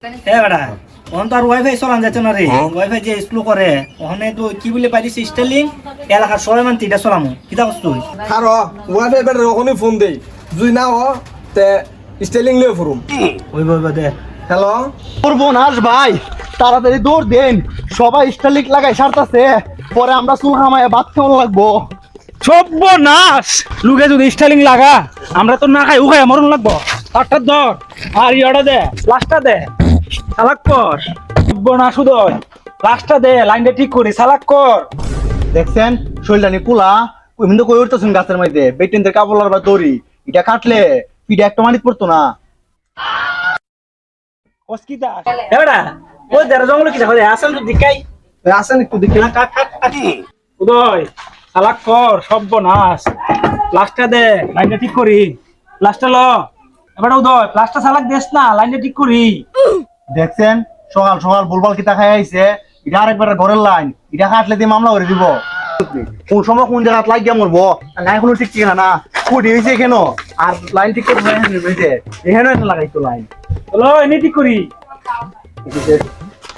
হ্যাঁ বেটা ওখানে তো আর ওয়াইফাই চলান যাচ্ছে না রে ওয়াইফাই যে স্লো করে ওখানে তো কি বলে পারিস স্টাইলিং এলাকার সবাই মান তিনটা চলামু কিতা করছ তুই আর ওয়াইফাই বেটার ওখানে ফোন দেই যদি না হ তে স্টাইলিং লিয়ে ফুরুম ওই দে হ্যালো সর্বনাশ ভাই তাড়াতাড়ি দৌড় দেন সবাই স্টাইলিক লাগাই সারতাছে পরে আমরা চুল কামায় ভাত কেমন লাগবো সর্বনাশ লুকে যদি স্টাইলিং লাগা আমরা তো না খাই উখাই মরণ লাগবো তারটা ধর আর ইয়েটা দে লাস্টটা দে সালাক কর সর্বনাশ উদয় লাস্টটা দে লাইনটা ঠিক করি সালাক কর দেখছেন শরীরটা নি কুলা কিন্তু কই উঠতেছেন গাছের মধ্যে বেটিনদের কাপড় বা দড়ি এটা কাটলে পিঠে একটা মানিত পড়তো না কসকিতা এবারে ওই দেড় জঙ্গল কি দেখো আসেন তো দিকাই আসেন একটু দেখে উদয় সালাক কর সর্বনাশ লাস্টটা দে লাইনটা ঠিক করি লাস্টটা ল এবারে উদয় লাস্টটা সালাক দেস না লাইনটা ঠিক করি দেখছেন সকাল সকাল বুলবাল কিতা খাই আইছে এটা আরেকবার ঘরের লাইন এটা কাটলে দিয়ে মামলা করে দিব কোন সময় কোন জায়গা লাগিয়া মরবো নাই কোনো ঠিক ঠিকানা না কুটি হয়েছে কেন আর লাইন ঠিক করে হয়েছে এখানে একটা লাগাইতো লাইন চলো এনে ঠিক করি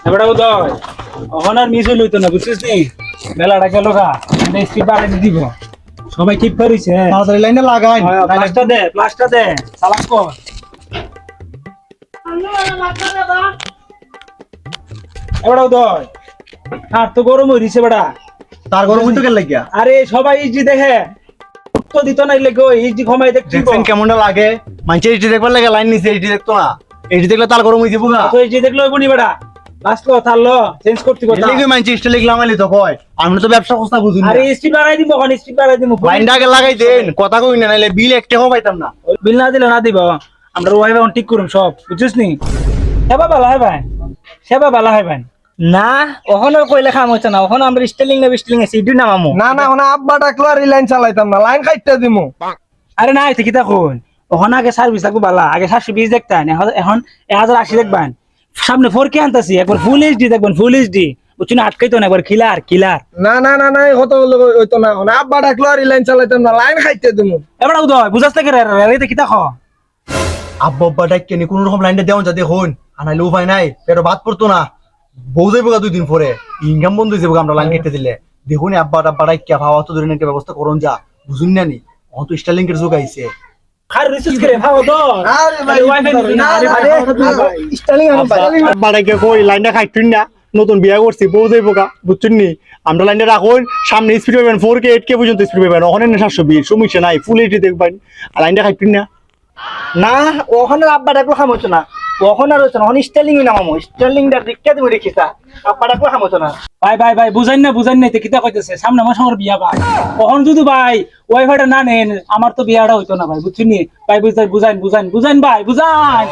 এবারে উদয় ওখানে আর মিস হইলো না বুঝছিস নি বেলাটা গেল গা স্পিড বাড়াই দিব সবাই ঠিক করিছে তাড়াতাড়ি লাইনে লাগাই প্লাস্টার দে সালাক কর এবারে উদয় আর তো গরম হইছে বেটা তার গরম হইতো কেন লাগিয়া আরে সবাই ইজি দেখে তো দিত না লেগো ইজি ঘমাই দেখছি দেখছেন কেমনটা লাগে মানুষ এইটি দেখবার লাগে লাইন নিচে এইটি দেখতো না এইটি দেখলে তার গরম হইছে বুগা তো ইজি দেখলো বনি বেটা লাস্ট লো থাললো চেঞ্জ করতে কথা লিখে মানুষ ইস্টে লিখলাম আইলি তো কয় আমরা তো ব্যবসা কথা বুঝুন না আরে স্পিড বাড়াই দিব কোন স্পিড বাড়াই দিব লাইনটা আগে লাগাই দেন কথা কই না নাইলে বিল একটা হবে পাইতাম না বিল না দিলে না দিব আমরা ওয়াইফাই অন ঠিক করুম সব বুঝছিস নি সেবা বালা হয় ভাই সেবা বালা হয় ভাই না ওখানে কইলে খাম হচ্ছে না ওখানে আমরা স্টাইলিং না স্টাইলিং আছে ইডু নামামু না না ওনা আব্বা ডাকলো আর লাইন চালাইতাম না লাইন কাটতে দিমু আরে না এতে কি দেখুন ওখানে আগে সার্ভিস থাকবো বালা আগে 720 দেখতেন এখন 1080 দেখবেন সামনে 4K আনতাছি একবার ফুল এইচডি দেখবেন ফুল এইচডি বুঝছেন আটকাইতো না একবার কিলার না না না না কত হইতো না ওনা আব্বা ডাকলো আর লাইন চালাইতাম না লাইন কাটতে দিমু এবার উদয় বুঝাস থেকে রে কি দেখো আব্বা আব্বা ডাইকে নি কোন রকম লাইনটা দেওয়া যাতে হন আনাইলে উপায় নাই পেটে ভাত পড়তো না বউ যাইব 2 দিন পরে ইনকাম বন্ধ হইছে আমরা লাইন কেটে দিলে দেখুন আব্বা আব্বা ডাইকে খাওয়া তো ধরে একটা ব্যবস্থা করুন যা বুঝুন না নি অত স্টাইলিং এর যুগ আইছে খার রিসার্চ করে ভাও তো আরে ভাই ওয়াইফাই না স্টাইলিং আব্বা ডাইকে কই লাইনটা খাইতুন না নতুন বিয়া করছি বউ যাইব গা বুঝছেন নি আমরা লাইনটা রাখুন সামনে স্পিড পাবেন 4K 8K পর্যন্ত স্পিড পাবেন ওখানে 720 সমস্যা নাই ফুল এইচডি দেখবেন আর লাইনটা খাইতুন না না ওখানে আব্বা ডাকলো খাম হচ্ছে না ওখানে আর হচ্ছে না ওখানে স্টাইলিং নামামু স্টাইলিংটা দেখতে দিব দেখিছা আব্বা ডাকলো খাম হচ্ছে না ভাই বুঝাইন না এতে কিতা কইতেছে সামনে আমার সঙ্গে বিয়া ভাই কখন যদি ভাই ওয়াইফাইটা না নেন আমার তো বিয়াটা হইতো না ভাই বুঝছেন নি ভাই বুঝাইন ভাই বুঝাইন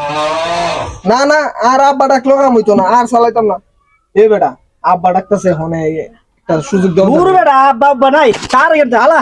না না আর আব্বা ডাকলো কাম হইতো না আর চালাইতাম না এ বেটা আব্বা ডাকতেছে হনে একটা সুযোগ দাও দূর বেটা আব্বা আব্বা নাই তার হালা